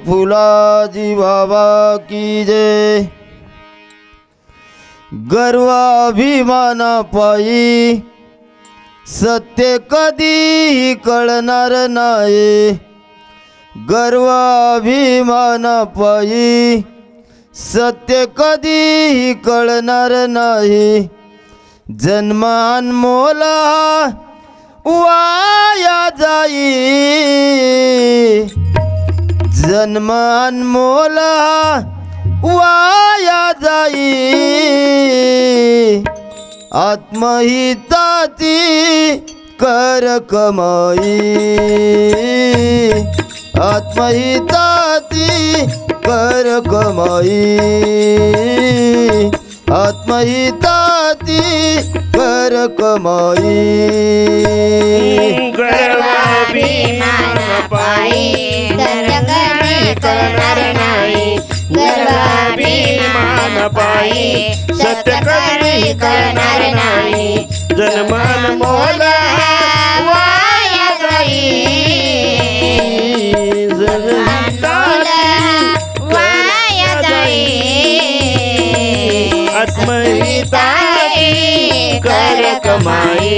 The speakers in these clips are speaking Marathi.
फुलाजी बाबा की जय. गर्वाभिमान पायी सत्य कधी कळणार नाही. गर्वाभिमान पायी सत्य कधी कळणार नाही. जन्म अनमोल वाया जाई. जन्म अनमोल वाया जाई. आत्महिताची कर कमाई. आत्महिताची कर कमाई. आत्महिताची कर कमाई. गर्वाभिमान पायी सत्य कधी कळणार नाही. गर्वाभिमान पायी सत्य कधी कळणार नाही. जन्मान मोल वाया जाई. वाया जाई. आत्महिताची कर कमाई.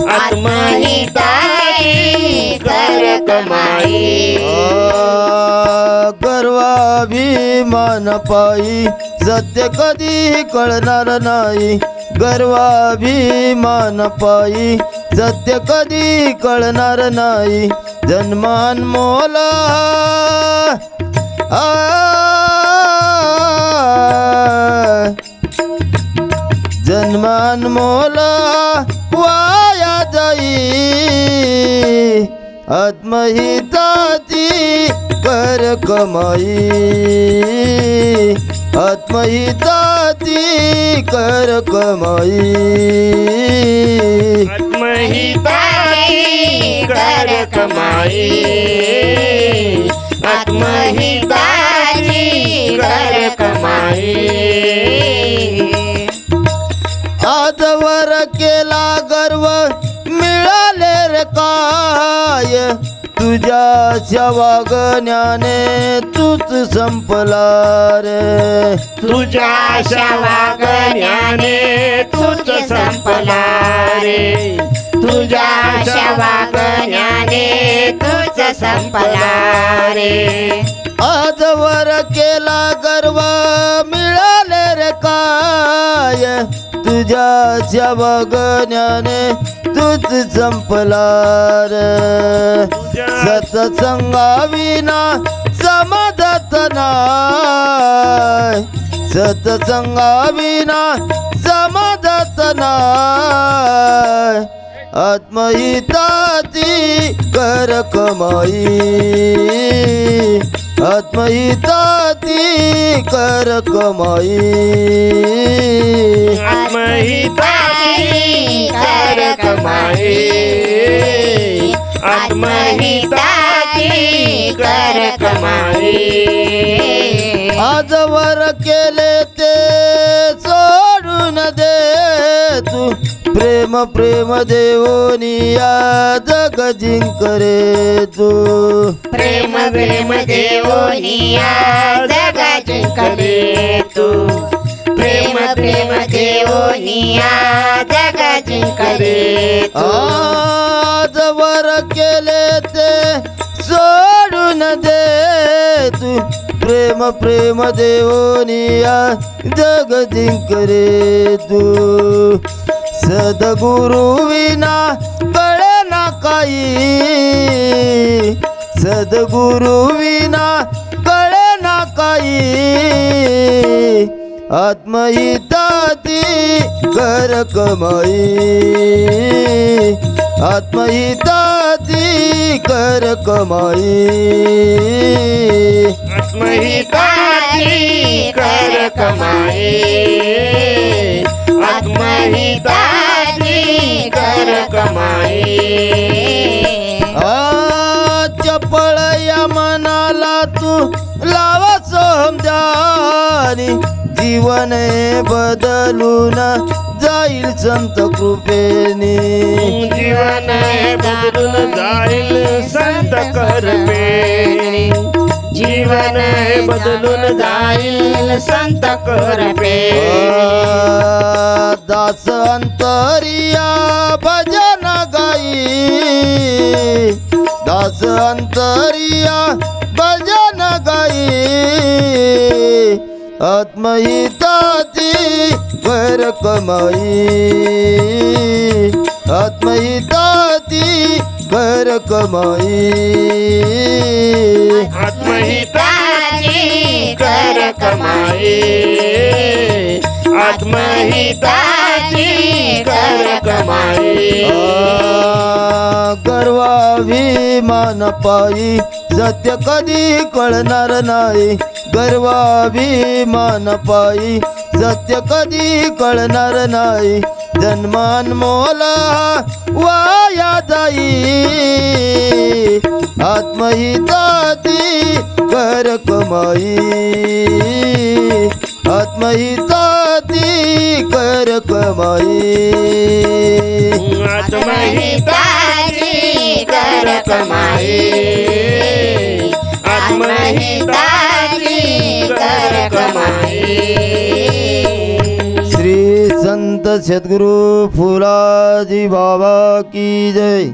आत्महिताची कर कमाई. गर्वाभिमान पायी सत्य कधी कळणार नाही. गर्वाभिमान पायी सत्य कधी कळणार नाही. जन्मानमोल जन्मानमोल वाया जाई. आत्महिताची कर कमाई. आत्महिताची कर कमाई. आत्महिताची कर कमाई. आत्महिताची कर कमाई. आजवर केला गर्व मिळाले रे काय. तुझ्या वागण्याने तूच संपला रे. तुझ्या वागण्याने तूच संपला रे. तुझ्या वागण्याने तूच संपला रे. आजवर केला गर्व मिळाले रे काय. तुझ्या वागण्याने तूच संपला रे. सत्संगाविना समाधात नाय. सत्संगाविना समाधात नाय. आत्महिताची कर कमाई. आत्महिताची कर कमाई. आत्महिताची कर कमाई. आत्महिताची कर कमाई. आजवर केले ते सोडून दे तू. प्रेम प्रेम देवोनिया जग जिंकरे तू. प्रेम प्रेम देवोनिया जग जिंकले तू. प्रेम प्रेम देवोनिया जग जिंकले तू. आजवर केले ते सोडून दे तू. प्रेम प्रेम देवोनिया जग जिंकरे तू. सद्गुरु विना कळे ना काही. सद्गुरु विना कळे ना काही. आत्महिताची कर कमाई. आत्महिताची कर कमाई. आत्महिताची कर कमाई. आत्महिताची कर कमाई. चपळ या मनाला तू लाव समजानी. जीवन बदलून जाईल संत कृपेने. जीवन बदलून जाईल संत कृपेने. जीवन बदलून जाईल संत कृपे दास अंतरिया भजन गाई दास अंतरिया भजन गाई आत्महिताची कर कमाई आत्महिताची कर कमाई आत्महिताची कर कमाई आत्महिताची कर कमाई गर्वाभिमान पायी सत्य कधी कळणार नाही गर्वाभिमान पायी सत्य कधी कळणार नाही जन्मानमोल वाया जाई आत्महिताची कर कमाई आत्महिताची कर कमाई आत्महिताची कर कमाई आत्महिताची कर कमाई श्री संत सद्गुरु फुलाजी बाबा की जय।